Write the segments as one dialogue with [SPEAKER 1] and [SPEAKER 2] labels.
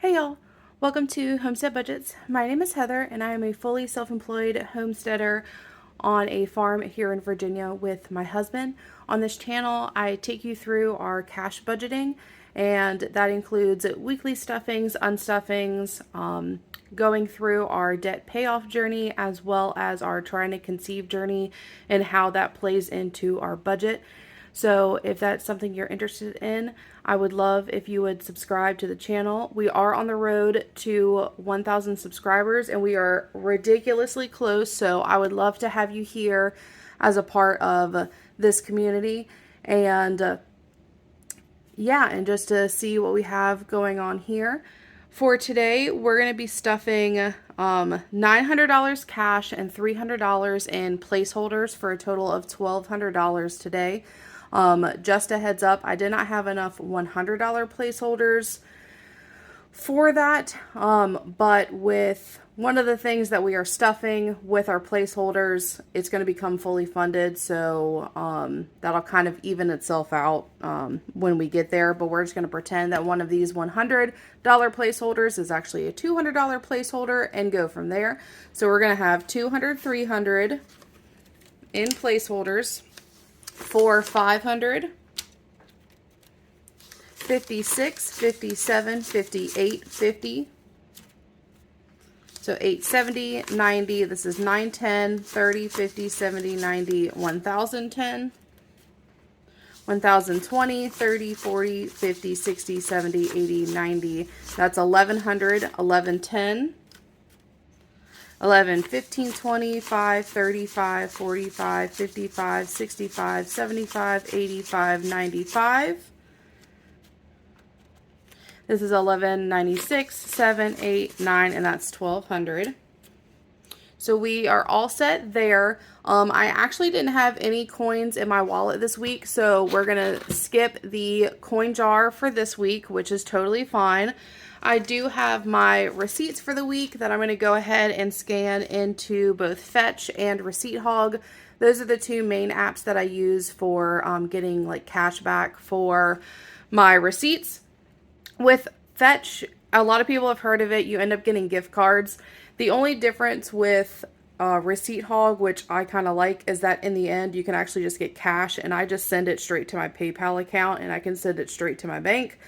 [SPEAKER 1] Hey y'all, welcome to Homestead Budgets. My name is Heather and I am a fully self-employed homesteader on a farm here in Virginia with my husband. On this channel, I take you through our cash budgeting, and that includes weekly stuffings, unstuffings, going through our debt payoff journey, as well as our trying to conceive journey and how that plays into our budget. So if that's something you're interested in, I would love if you would subscribe to the channel. We are on the road to 1,000 subscribers and we are ridiculously close. So I would love to have you here as a part of this community, and and just to see what we have going on here. For today, we're going to be stuffing $900 cash and $300 in placeholders for a total of $1,200 today. Just a heads up, I did not have enough $100 placeholders for that, but with one of the things that we are stuffing with our placeholders, it's going to become fully funded, so that'll kind of even itself out when we get there. But we're just going to pretend that one of these $100 placeholders is actually a $200 placeholder and go from there. So we're going to have 200, 300 in placeholders for 500, 56, 57, 58, 50. So 870, 90, this is 910, 30, 50, 70, 90, 1010, 1020, 30, 40, 50, 60, 70, 80, 90. That's 1100, 1110. 11, 15, 25, 35, 45, 55, 65, 75, 85, 95. This is 11, 96, 7, 8, 9, and that's 1200. So we are all set there. I actually didn't have any coins in my wallet this week, so we're going to skip the coin jar for this week, which is totally fine. I do have my receipts for the week that I'm going to go ahead and scan into both Fetch and Receipt Hog. Those are the two main apps that I use for getting like cash back for my receipts. With Fetch, a lot of people have heard of it. You end up getting gift cards. The only difference with Receipt Hog, which I kind of like, is that in the end you can actually just get cash, and I just send it straight to my PayPal account and I can send it straight to my bank.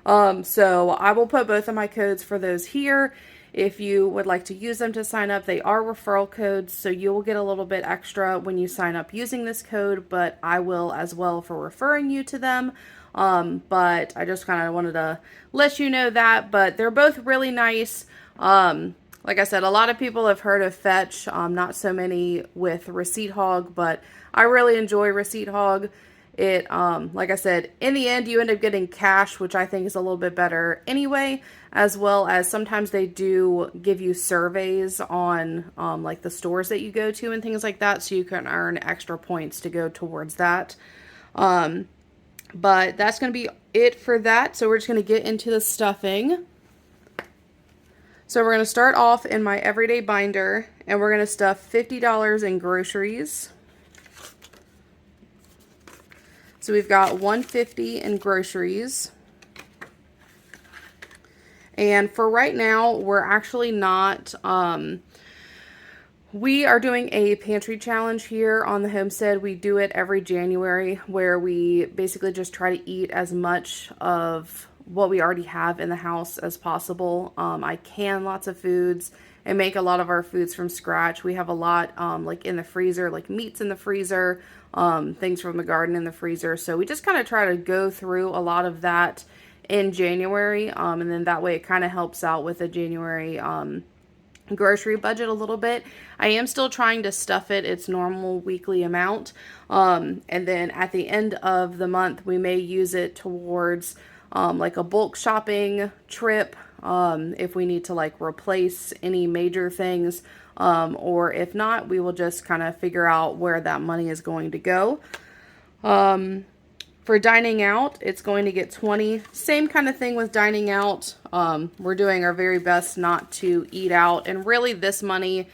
[SPEAKER 1] So I will put both of my codes for those here. If you would like to use them to sign up, they are referral codes, so you will get a little bit extra when you sign up using this code, but I will as well for referring you to them. But I just kind of wanted to let you know that, but they're both really nice. Like I said, a lot of people have heard of Fetch, not so many with Receipt Hog, but I really enjoy Receipt Hog. It, like I said, in the end, you end up getting cash, which I think is a little bit better anyway, as well as sometimes they do give you surveys on, like the stores that you go to and things like that, so you can earn extra points to go towards that. But that's going to be it for that, so we're just going to get into the stuffing. So we're going to start off in my everyday binder, and we're going to stuff $50 in groceries. So we've got $150 in groceries. And for right now, we're actually not, we are doing a pantry challenge here on the homestead. We do it every January, where we basically just try to eat as much of what we already have in the house as possible. I can lots of foods and make a lot of our foods from scratch. We have a lot like in the freezer, like meats in the freezer, things from the garden in the freezer. So we just kind of try to go through a lot of that in January, and then that way it kind of helps out with the January grocery budget a little bit. I am still trying to stuff it its normal weekly amount, and then at the end of the month we may use it towards like a bulk shopping trip, if we need to like replace any major things, or if not, we will just kind of figure out where that money is going to go. For dining out, it's going to get 20. Same kind of thing with dining out. We're doing our very best not to eat out, and really this money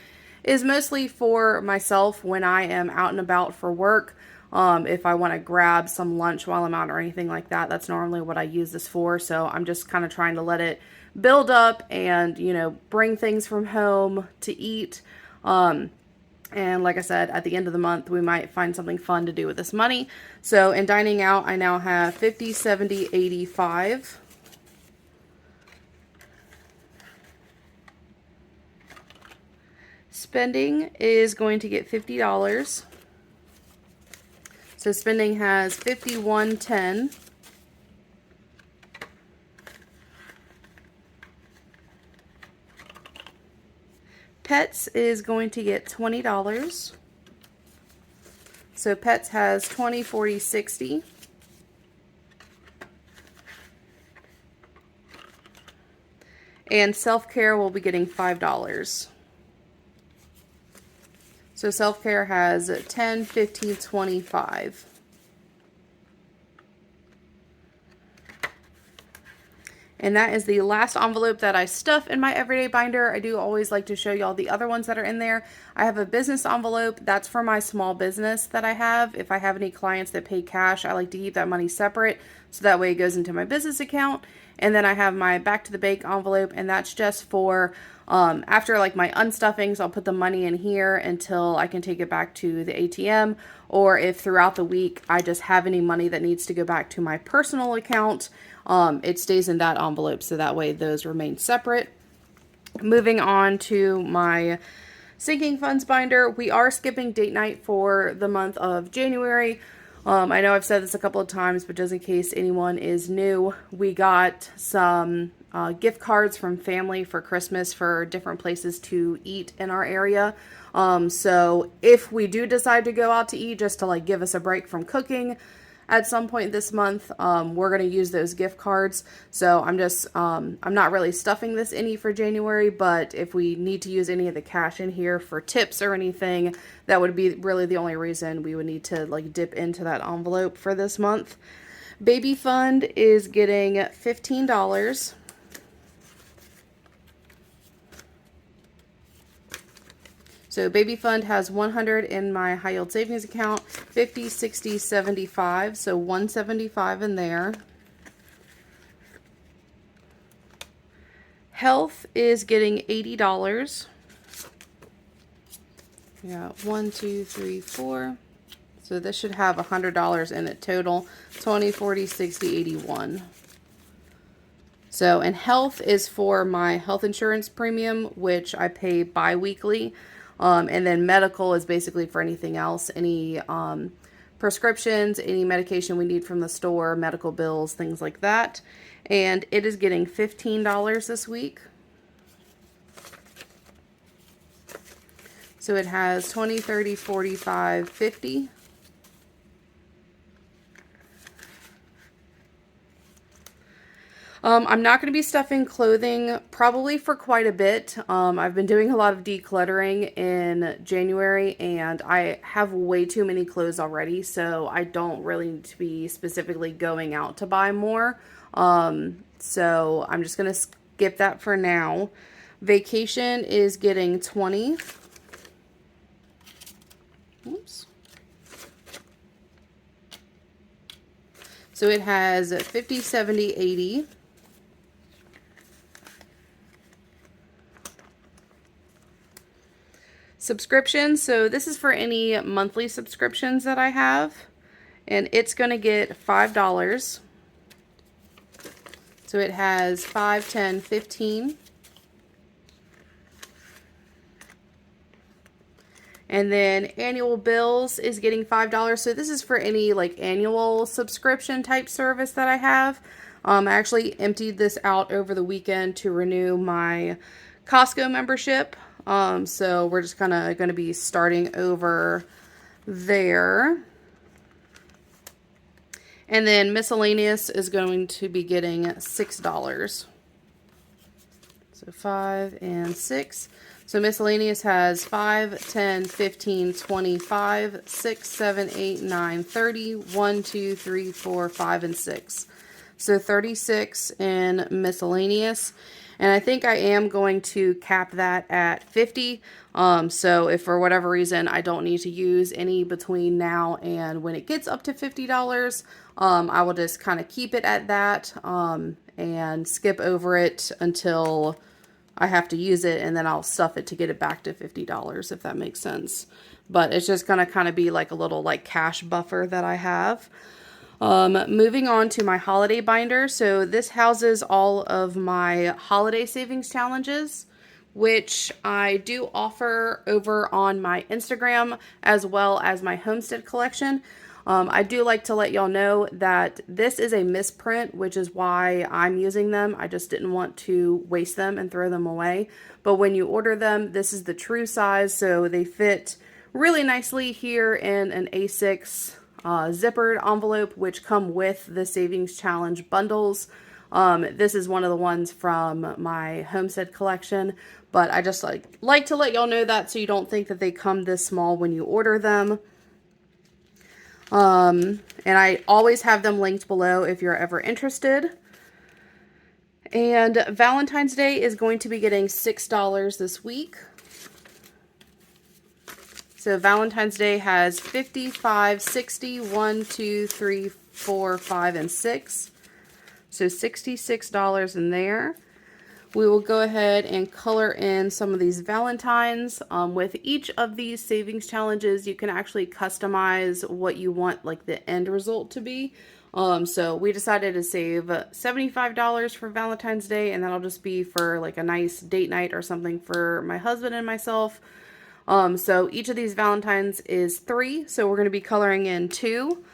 [SPEAKER 1] is mostly for myself when I am out and about for work. If I want to grab some lunch while I'm out or anything like that, that's normally what I use this for. So I'm just kind of trying to let it build up and, you know, bring things from home to eat. And like I said, at the end of the month, we might find something fun to do with this money. So in dining out, I now have 50, 70, 85. Spending is going to get $50. So spending has 5110. Pets is going to get $20. So pets has 20, 40, 60. And self-care will be getting $5. So self-care has 10, 15, 25. And that is the last envelope that I stuff in my everyday binder. I do always like to show y'all the other ones that are in there. I have a business envelope. That's for my small business that I have. If I have any clients that pay cash, I like to keep that money separate, so that way it goes into my business account. And then I have my back to the bake envelope, and that's just for after like my unstuffings, I'll put the money in here until I can take it back to the ATM, or if throughout the week I just have any money that needs to go back to my personal account, it stays in that envelope, so that way those remain separate. Moving on to my sinking funds binder, we are skipping date night for the month of January. I know I've said this a couple of times, but just in case anyone is new, we got some gift cards from family for Christmas for different places to eat in our area. So if we do decide to go out to eat just to like give us a break from cooking at some point this month, we're going to use those gift cards. So I'm just, I'm not really stuffing this any for January, but if we need to use any of the cash in here for tips or anything, that would be really the only reason we would need to like dip into that envelope for this month. Baby fund is getting $15. So baby fund has 100 in my high yield savings account, 50, 60, 75, so 175 in there. Health is getting $80. We got 1, 2, 3, 4. So this should have $100 in it total, 20, 40, 60, 81. So, and health is for my health insurance premium, which I pay bi-weekly. And then medical is basically for anything else, any prescriptions, any medication we need from the store, medical bills, things like that. And it is getting $15 this week. So it has 20, 30, 45, 50. I'm not going to be stuffing clothing probably for quite a bit. I've been doing a lot of decluttering in January, and I have way too many clothes already, so I don't really need to be specifically going out to buy more. So I'm just going to skip that for now. Vacation is getting 20. Oops. So it has 50, 70, 80. Subscriptions, so this is for any monthly subscriptions that I have, and it's going to get $5. So it has 5, 10, 15. And then annual bills is getting $5. So this is for any like annual subscription type service that I have. I actually emptied this out over the weekend to renew my Costco membership. So we're just kind of going to be starting over there. And then miscellaneous is going to be getting $6. So 5 and 6. So miscellaneous has 5, 10, 15, 25, 6, 7, 8, 9, 30, 1, 2, 3, 4, 5, and 6. So 36 in miscellaneous. And I think I am going to cap that at 50. So if for whatever reason I don't need to use any between now and when it gets up to $50, I will just kind of keep it at that and skip over it until I have to use it, and then I'll stuff it to get it back to $50, if that makes sense. But it's just going to kind of be like a little like cash buffer that I have. Moving on to my holiday binder. So this houses all of my holiday savings challenges, which I do offer over on my Instagram as well as my Homestead collection. I do like to let y'all know that this is a misprint, which is why I'm using them. I just didn't want to waste them and throw them away. But when you order them, this is the true size, so they fit really nicely here in an A6 zippered envelope, which come with the Savings Challenge bundles. This is one of the ones from my Homestead collection, but I just like to let y'all know that so you don't think that they come this small when you order them. And I always have them linked below if you're ever interested. And Valentine's Day is going to be getting $6 this week. So Valentine's Day has 55, 60, 1, 2, 3, 4, 5, and 6. So $66 in there. We will go ahead and color in some of these Valentines. With each of these savings challenges, you can actually customize what you want like the end result to be. So we decided to save $75 for Valentine's Day, and that'll just be for like a nice date night or something for my husband and myself. So each of these Valentines is 3, so we're going to be coloring in 2.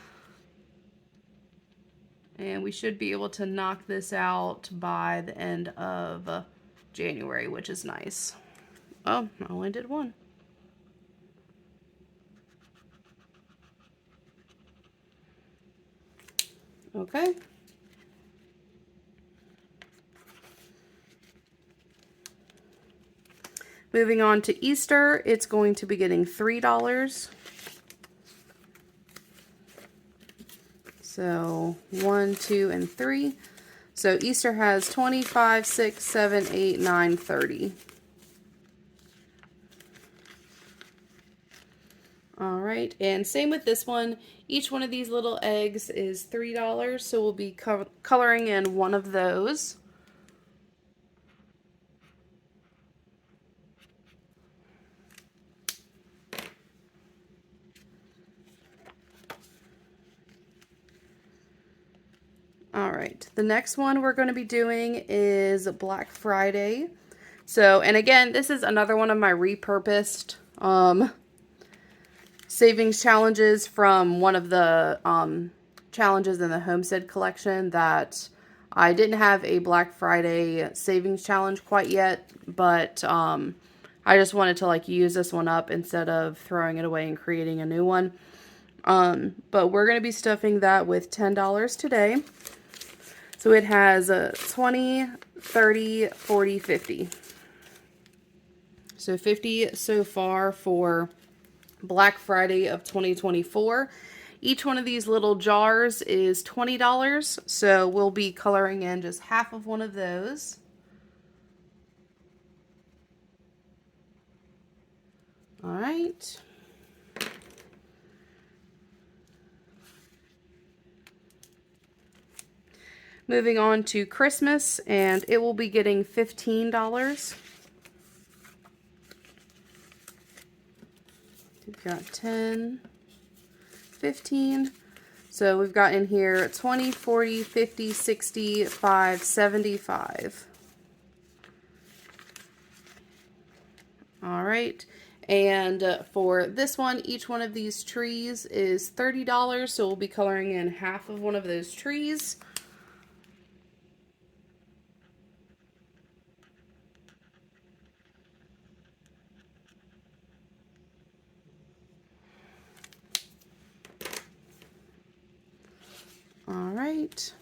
[SPEAKER 1] And we should be able to knock this out by the end of January, which is nice. Oh, I only did 1. Okay. Moving on to Easter, it's going to be getting $3. So 1, 2, and 3. So Easter has 25, 6, 7, 8, 9, 30. All right, and same with this one. Each one of these little eggs is $3, so we'll be coloring in 1 of those. All right, the next one we're going to be doing is Black Friday. So, and again, this is another one of my repurposed savings challenges from one of the challenges in the Homestead collection that I didn't have a Black Friday savings challenge quite yet, but I just wanted to like use this one up instead of throwing it away and creating a new one. But we're going to be stuffing that with $10 today. So it has 20, 30, 40, 50. So 50 so far for Black Friday of 2024. Each one of these little jars is $20. So we'll be coloring in just half of one of those. All right. Moving on to Christmas, and it will be getting $15. We've got 10, 15. So we've got in here 20, 40, 50, 60, 5, 75. All right. And for this one, each one of these trees is $30. So we'll be coloring in half of one of those trees. All right,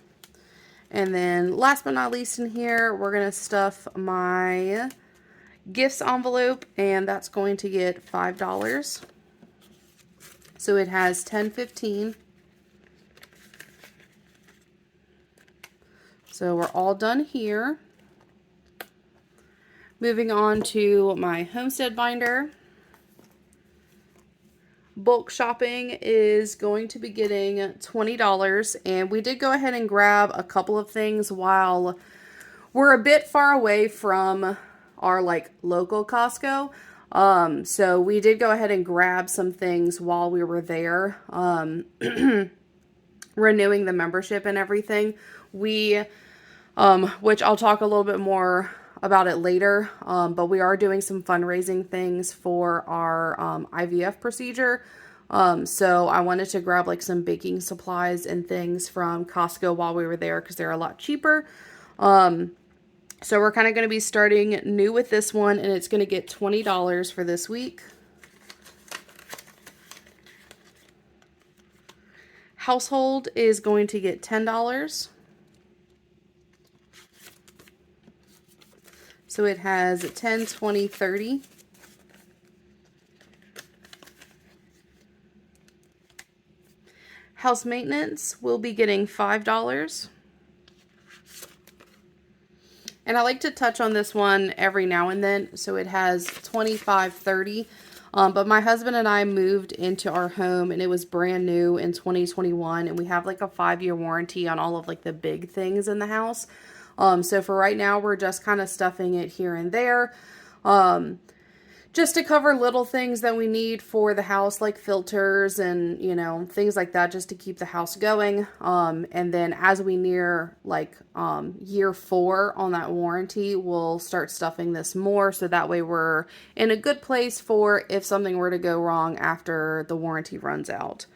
[SPEAKER 1] and then last but not least in here, we're going to stuff my gifts envelope, and that's going to get $5. So it has 10, 15. So we're all done here. Moving on to my Homestead Binder. Bulk shopping is going to be getting $20, and we did go ahead and grab a couple of things while we're a bit far away from our like local Costco. So we did go ahead and grab some things while we were there, renewing the membership and everything. We, which I'll talk a little bit more about it later, but we are doing some fundraising things for our IVF procedure. So I wanted to grab like some baking supplies and things from Costco while we were there because they're a lot cheaper. So we're kind of going to be starting new with this one, and it's going to get $20 for this week. Household is going to get $10. So it has 10, 20, 30. House maintenance will be getting $5. And I like to touch on this one every now and then. So it has 25, 30. But my husband and I moved into our home, and it was brand new in 2021. And we have like a 5-year warranty on all of like the big things in the house. So for right now, we're just kind of stuffing it here and there. Just to cover little things that we need for the house, like filters and, you know, things like that, just to keep the house going. And then as we near like year 4 on that warranty, we'll start stuffing this more. So that way we're in a good place for if something were to go wrong after the warranty runs out.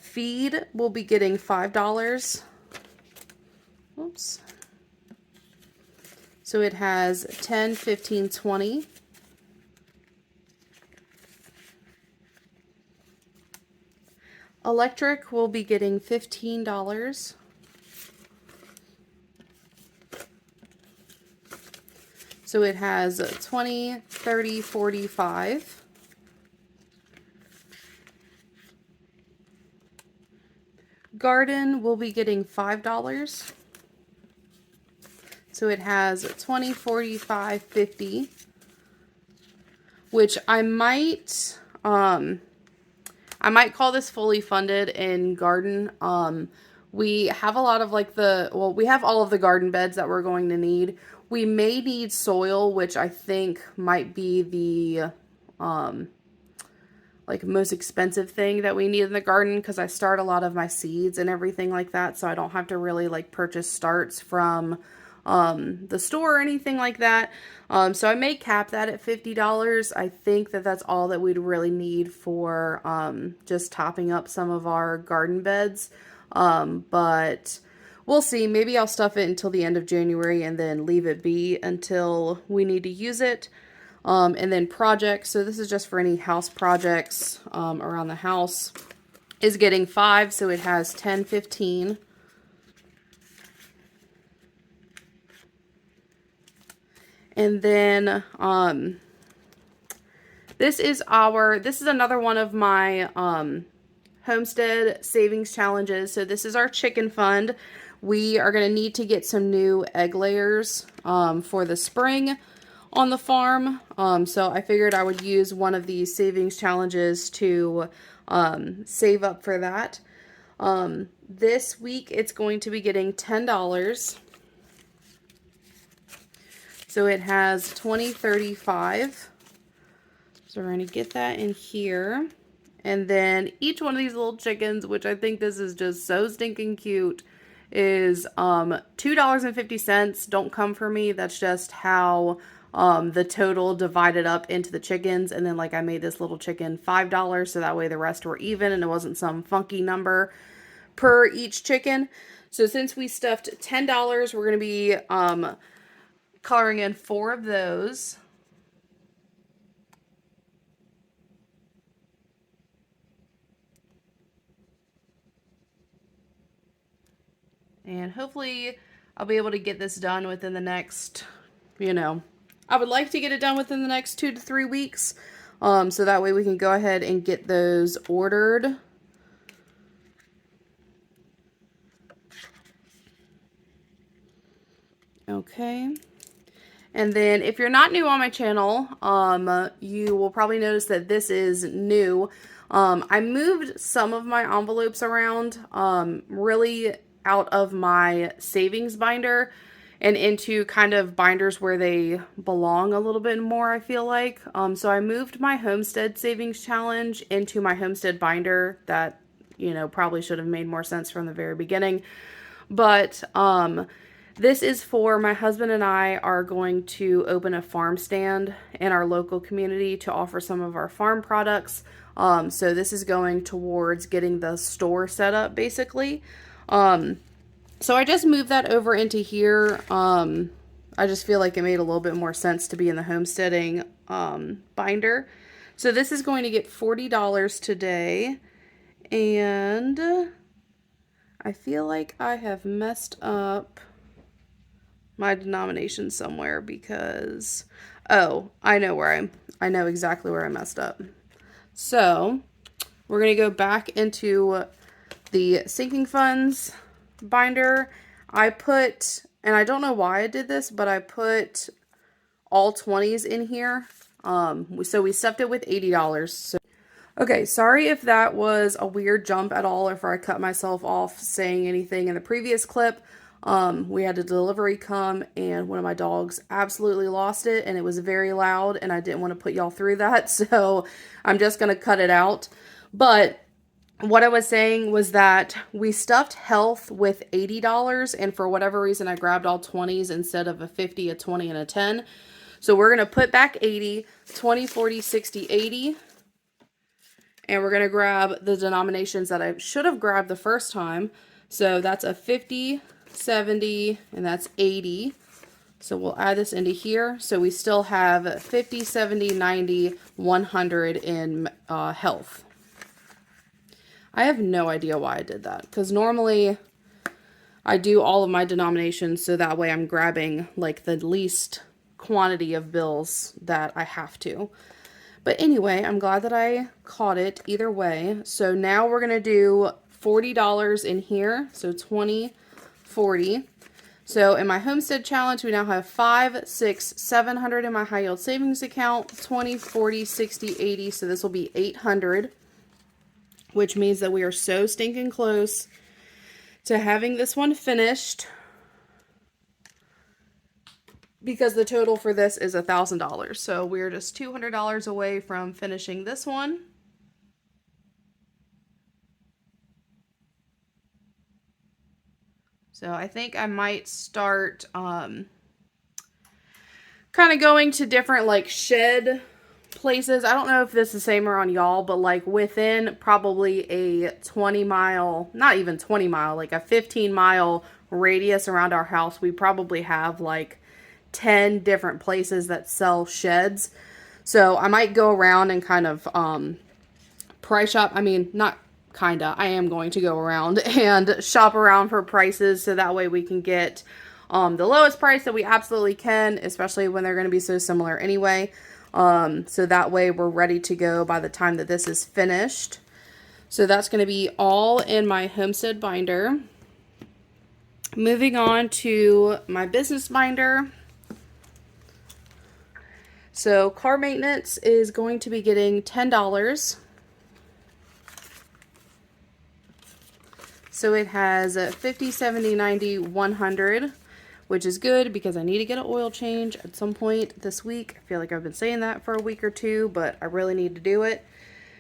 [SPEAKER 1] Feed will be getting $5. Oops. So it has 10, 15, 20. Electric will be getting $15. So it has 20, 30, 45. Garden will be getting $5. So it has 20, 45, 50. Which I might call this fully funded in garden. We have a lot of like we have all of the garden beds that we're going to need. We may need soil, which I think might be the like most expensive thing that we need in the garden, because I start a lot of my seeds and everything like that, so I don't have to really like purchase starts from the store or anything like that. So I may cap that at $50. I think that that's all that we'd really need for just topping up some of our garden beds. But we'll see. Maybe I'll stuff it until the end of January and then leave it be until we need to use it. And then projects. So this is just for any house projects around the house. Is getting $5. So it has 10, 15. And then, this is another one of my, homestead savings challenges. So this is our chicken fund. We are going to need to get some new egg layers, for the spring on the farm. So I figured I would use one of these savings challenges to, save up for that. This week it's going to be getting $10. So it has 20, 35. So we're going to get that in here. And then each one of these little chickens, which I think this is just so stinking cute, is $2.50. Don't come for me. That's just how the total divided up into the chickens. And then like I made this little chicken $5, so that way the rest were even and it wasn't some funky number per each chicken. So since we stuffed $10, we're going to be coloring in 4 of those. And hopefully I'll be able to get this done within the next, I would like to get it done within the next 2 to 3 weeks. So that way we can go ahead and get those ordered. Okay. And then if you're not new on my channel, you will probably notice that this is new. I moved some of my envelopes around, really out of my savings binder and into kind of binders where they belong a little bit more, I feel like. So I moved my Homestead Savings Challenge into my Homestead Binder. That, you know, probably should have made more sense from the very beginning. But this is for my husband and I are going to open a farm stand in our local community to offer some of our farm products. So this is going towards getting the store set up, basically. So I just moved that over into here. I just feel like it made a little bit more sense to be in the homesteading binder. So this is going to get $40 today. And I feel like I have messed up my denomination somewhere because, oh, I know exactly where I messed up. So we're going to go back into the sinking funds binder. I put, and I don't know why I did this, but I put all 20s in here. So we stuffed it with $80. So, okay, sorry if that was a weird jump at all, or if I cut myself off saying anything in the previous clip. We had a delivery come and one of my dogs absolutely lost it, and it was very loud, and I didn't want to put y'all through that, so I'm just going to cut it out. But what I was saying was that we stuffed health with $80, and for whatever reason I grabbed all 20s instead of a 50, a 20, and a 10. So we're going to put back 80, 20, 40, 60, 80. And we're going to grab the denominations that I should have grabbed the first time. So that's a 50, 70, and that's 80. So we'll add this into here. So we still have 50, 70, 90, 100 in health. I have no idea why I did that, because normally I do all of my denominations so that way I'm grabbing like the least quantity of bills that I have to. But anyway, I'm glad that I caught it either way. So now we're going to do $40 in here. So 20, 40. So in my Homestead Challenge, we now have 5, 6, 700 in my high yield savings account, 20, 40, 60, 80. So this will be 800, which means that we are so stinking close to having this one finished, because the total for this is $1,000. So we're just $200 away from finishing this one. So I think I might start kind of going to different like shed places. I don't know if this is the same around y'all, but like within probably a 20-mile, not even 20-mile, like a 15-mile radius around our house, we probably have like 10 different places that sell sheds. So I might go around and kind of price shop. I mean, not kinda, I am going to go around and shop around for prices so that way we can get the lowest price that we absolutely can, especially when they're going to be so similar anyway. So that way we're ready to go by the time that this is finished. So that's going to be all in my Homestead Binder. Moving on to my business binder. So car maintenance is going to be getting $10. So it has 50, 70, 90, 100, which is good because I need to get an oil change at some point this week. I feel like I've been saying that for a week or two, but I really need to do it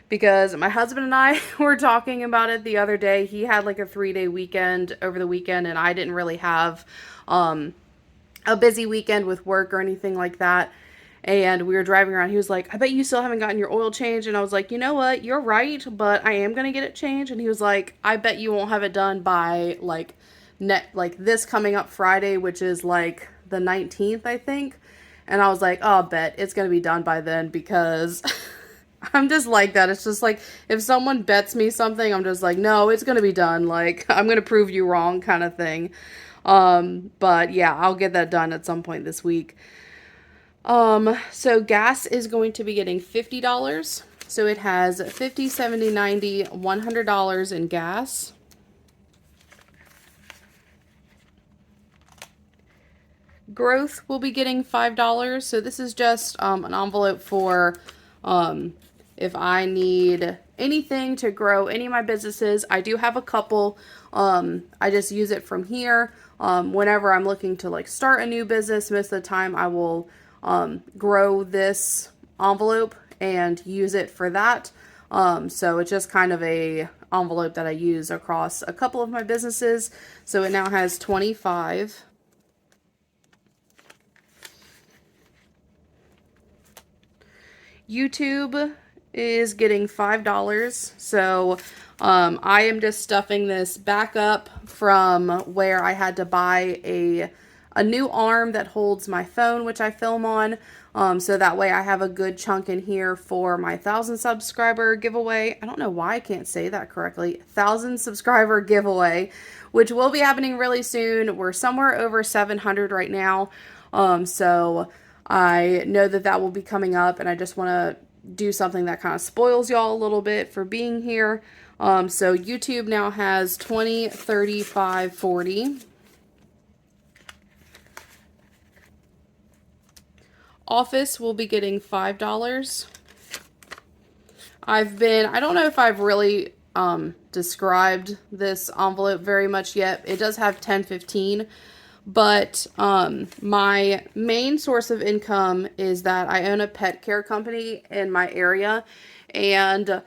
[SPEAKER 1] because my husband and I were talking about it the other day. He had like a 3-day weekend over the weekend, and I didn't really have a busy weekend with work or anything like that. And we were driving around. He was like, I bet you still haven't gotten your oil change. And I was like, you know what? You're right, but I am going to get it changed. And he was like, I bet you won't have it done by like this coming up Friday, which is like the 19th, I think. And I was like, oh, I bet it's going to be done by then, because I'm just like that. It's just like, if someone bets me something, I'm just like, no, it's going to be done. Like, I'm going to prove you wrong kind of thing. But yeah, I'll get that done at some point this week. So gas is going to be getting $50. So it has 50, 70, 90, $100 in gas. Growth will be getting $5. So this is just an envelope for if I need anything to grow any of my businesses. I do have a couple. I just use it from here. Whenever I'm looking to like start a new business, most of the time I will grow this envelope and use it for that. So it's just kind of a envelope that I use across a couple of my businesses. So it now has 25. YouTube is getting $5. So I am just stuffing this back up from where I had to buy a new arm that holds my phone, which I film on. So that way I have a good chunk in here for my 1,000 subscriber giveaway. I don't know why I can't say that correctly. 1,000 subscriber giveaway, which will be happening really soon. We're somewhere over 700 right now. So I know that that will be coming up, and I just want to do something that kind of spoils y'all a little bit for being here. So YouTube now has 20, 35, 40. Office will be getting $5. I don't know if I've really described this envelope very much yet. It does have 1015, but my main source of income is that I own a pet care company in my area, and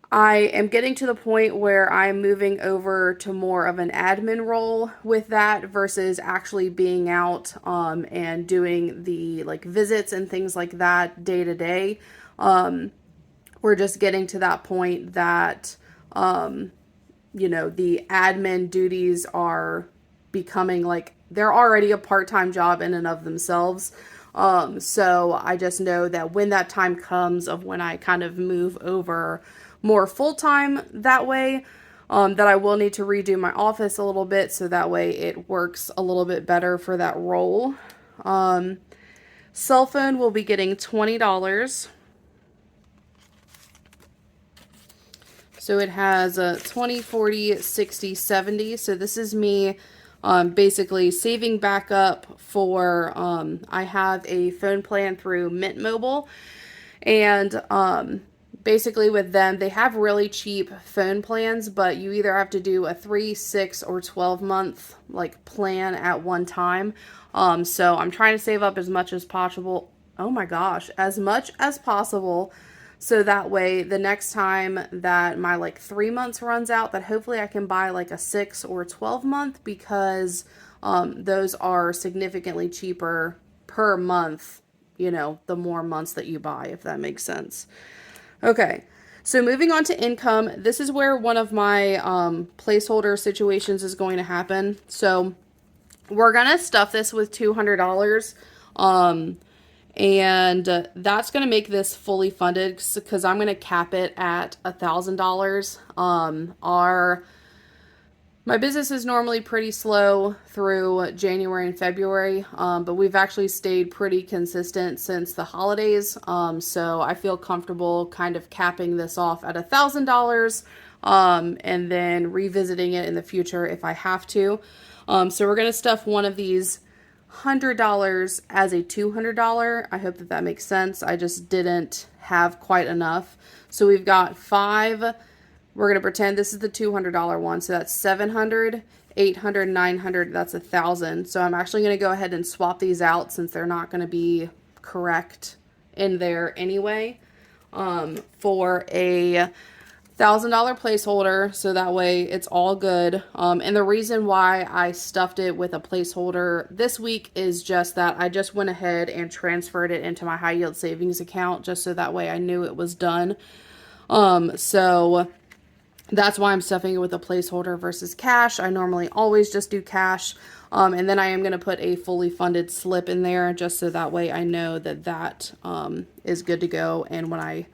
[SPEAKER 1] I am getting to the point where I'm moving over to more of an admin role with that versus actually being out and doing the like visits and things like that day to day. We're just getting to that point that you know, the admin duties are becoming like they're already a part-time job in and of themselves. So I just know that when that time comes of when I kind of move over more full-time that way, that I will need to redo my office a little bit so that way it works a little bit better for that role. Cell phone will be getting $20. So it has a 20, 40, 60, 70. So this is me basically saving back up for, I have a phone plan through Mint Mobile, and basically with them, they have really cheap phone plans, but you either have to do a 3, 6, or 12 month like plan at one time. So I'm trying to save up as much as possible. Oh my gosh, as much as possible. So that way the next time that my like 3 months runs out, that hopefully I can buy like a 6 or 12 month, because those are significantly cheaper per month, you know, the more months that you buy, if that makes sense. Okay, so moving on to income, this is where one of my placeholder situations is going to happen. So we're going to stuff this with $200, and that's going to make this fully funded because I'm going to cap it at $1,000. My business is normally pretty slow through January and February, but we've actually stayed pretty consistent since the holidays. So I feel comfortable kind of capping this off at $1,000, and then revisiting it in the future if I have to. So we're going to stuff one of these $100 as a $200. I hope that that makes sense. I just didn't have quite enough. So we've got 5. We're going to pretend this is the $200 one. So that's 700, 800, 900. That's 1,000. So I'm actually going to go ahead and swap these out since they're not going to be correct in there anyway, for a $1,000 placeholder. So that way it's all good. And the reason why I stuffed it with a placeholder this week is just that I just went ahead and transferred it into my high yield savings account just so that way I knew it was done. So that's why I'm stuffing it with a placeholder versus cash. I normally always just do cash. And then I am going to put a fully funded slip in there just so that way I know that that is good to go. And when I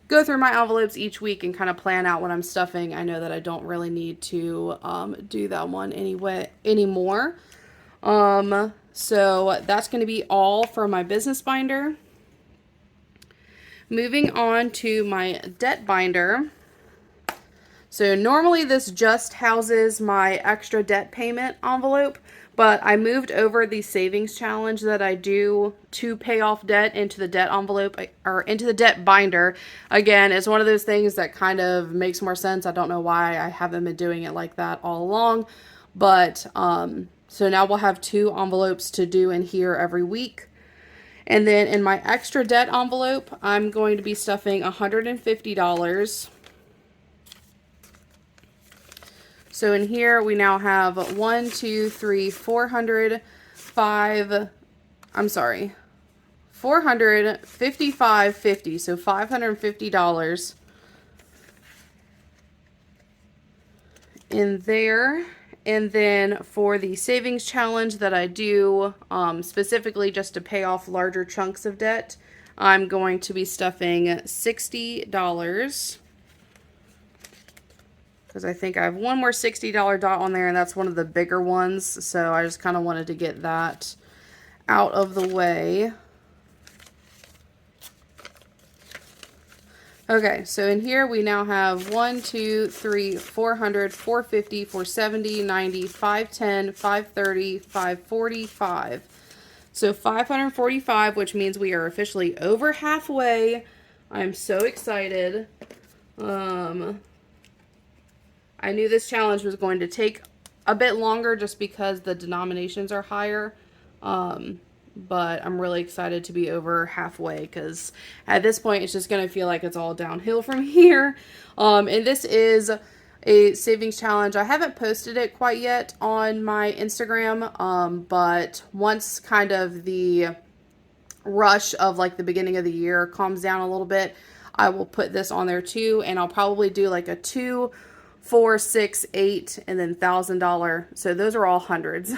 [SPEAKER 1] go through my envelopes each week and kind of plan out what I'm stuffing, I know that I don't really need to do that one anymore. So that's going to be all for my business binder. Moving on to my debt binder. So normally this just houses my extra debt payment envelope, But I moved over the savings challenge that I do to pay off debt into the debt envelope, or into the debt binder. Again, it's one of those things that kind of makes more sense. I don't know why I haven't been doing it like that all along. But so now we'll have 2 envelopes to do in here every week. And then in my extra debt envelope, I'm going to be stuffing $150. So in here, we now have 455.50, so $550 in there. And then for the savings challenge that I do, specifically just to pay off larger chunks of debt, I'm going to be stuffing $60. Because I think I have one more $60 dot on there, and that's one of the bigger ones. So I just kind of wanted to get that out of the way. Okay, so in here we now have 1, 2, 3, 400, 450, 470, 90, 510, 530, 545. So 545, which means we are officially over halfway. I'm so excited. I knew this challenge was going to take a bit longer just because the denominations are higher. But I'm really excited to be over halfway because at this point it's just going to feel like it's all downhill from here. And this is a savings challenge. I haven't posted it quite yet on my Instagram, but once kind of the rush of like the beginning of the year calms down a little bit, I will put this on there too, and I'll probably do like a 2, 4, 6, 8, and then $1,000. So those are all hundreds.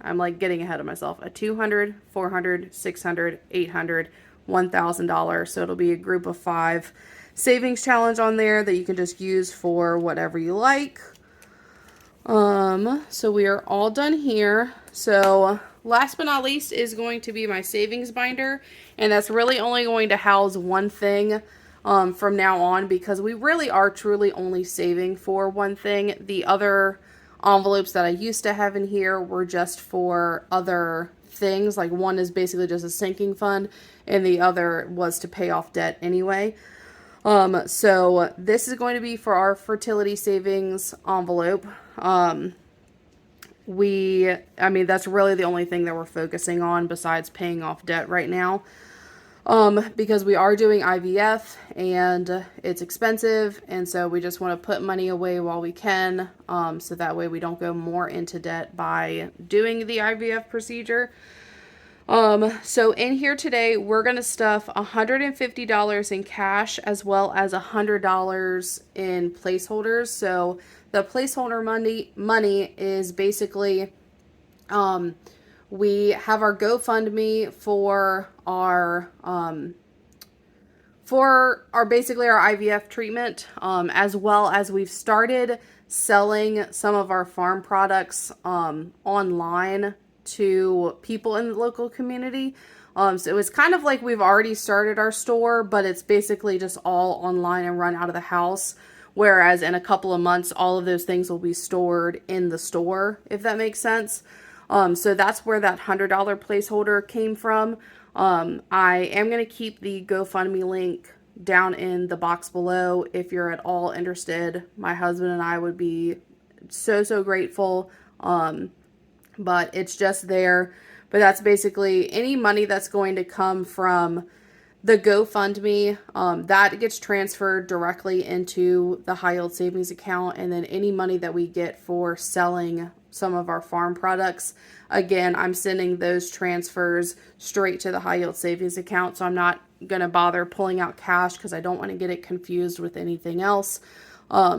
[SPEAKER 1] I'm like getting ahead of myself. A $200, $400, $600, $800, $1,000. So it'll be a group of 5 savings challenge on there that you can just use for whatever you like. So we are all done here. So last but not least is going to be my savings binder, and that's really only going to house one thing from now on, because we really are truly only saving for one thing. The other envelopes that I used to have in here were just for other things. Like one is basically just a sinking fund, and the other was to pay off debt anyway. So this is going to be for our fertility savings envelope. I mean, that's really the only thing that we're focusing on besides paying off debt right now. Because we are doing IVF and it's expensive, and so we just want to put money away while we can, so that way we don't go more into debt by doing the IVF procedure. So in here today, we're going to stuff $150 in cash as well as $100 in placeholders. So the placeholder money is basically, we have our GoFundMe for our basically our IVF treatment, as well as we've started selling some of our farm products online to people in the local community. So it's kind of like we've already started our store, but it's basically just all online and run out of the house. Whereas in a couple of months, all of those things will be stored in the store, if that makes sense. So that's where that $100 placeholder came from. I am going to keep the GoFundMe link down in the box below if you're at all interested. My husband and I would be so grateful. But it's just there. But that's basically any money that's going to come from the GoFundMe, that gets transferred directly into the high yield savings account. And then any money that we get for selling some of our farm products, again, I'm sending those transfers straight to the high yield savings account. So I'm not going to bother pulling out cash because I don't want to get it confused with anything else.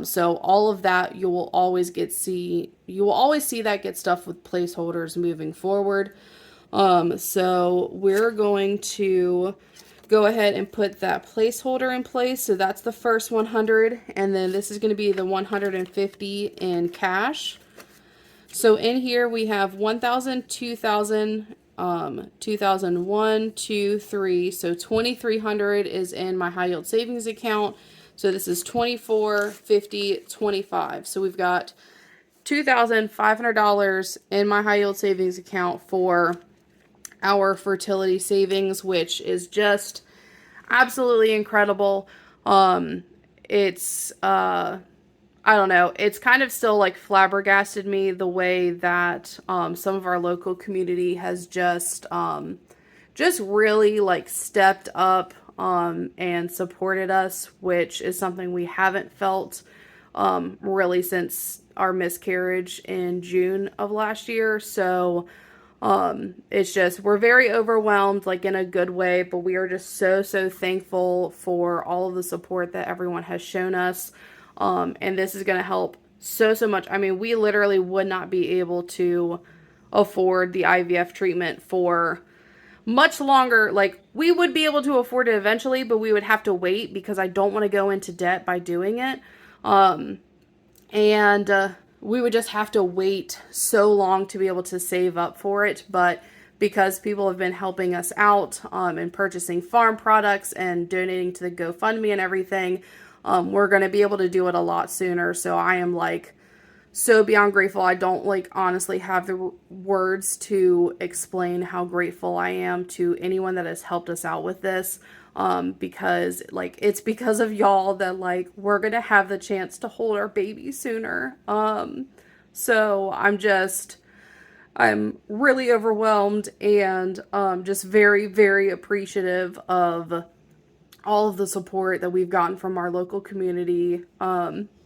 [SPEAKER 1] So all of that you will always see that get stuff with placeholders moving forward. So we're going to go ahead and put that placeholder in place. So that's the first 100, and then this is going to be the 150 in cash. So in here we have 1,000, 2,000, 2,001, 2, 3. So 2,300 is in my high yield savings account. So this is 24, 50, 25. So we've got $2,500 in my high yield savings account for our fertility savings, which is just absolutely incredible. It's I don't know, it's kind of still like flabbergasted me the way that some of our local community has just really like stepped up and supported us, which is something we haven't felt really since our miscarriage in June of last year. So it's just, we're very overwhelmed, like in a good way, but we are just so thankful for all of the support that everyone has shown us. And this is going to help so much. I mean, we literally would not be able to afford the IVF treatment for much longer. Like, we would be able to afford it eventually, but we would have to wait because I don't want to go into debt by doing it. And we would just have to wait so long to be able to save up for it. But because people have been helping us out and purchasing farm products and donating to the GoFundMe and everything, we're going to be able to do it a lot sooner. So I am like so beyond grateful. I don't like honestly have the words to explain how grateful I am to anyone that has helped us out with this. Because like, it's because of y'all that like we're going to have the chance to hold our baby sooner. So I'm really overwhelmed and, just very appreciative of all of the support that we've gotten from our local community,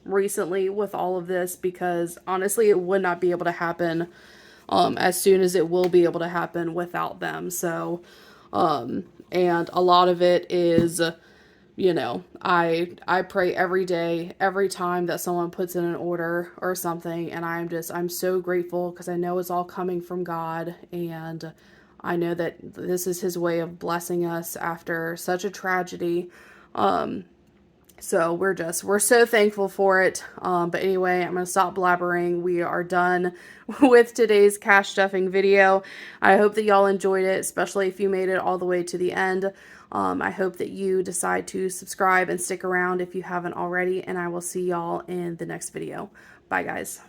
[SPEAKER 1] recently with all of this, because honestly, it would not be able to happen, as soon as it will be able to happen without them. So, and a lot of it is, you know, I pray every day, every time that someone puts in an order or something, and I'm so grateful because I know it's all coming from God, and I know that this is his way of blessing us after such a tragedy. So we're so thankful for it. But anyway, I'm going to stop blabbering. We are done with today's cash stuffing video. I hope that y'all enjoyed it, especially if you made it all the way to the end. I hope that you decide to subscribe and stick around if you haven't already, and I will see y'all in the next video. Bye, guys.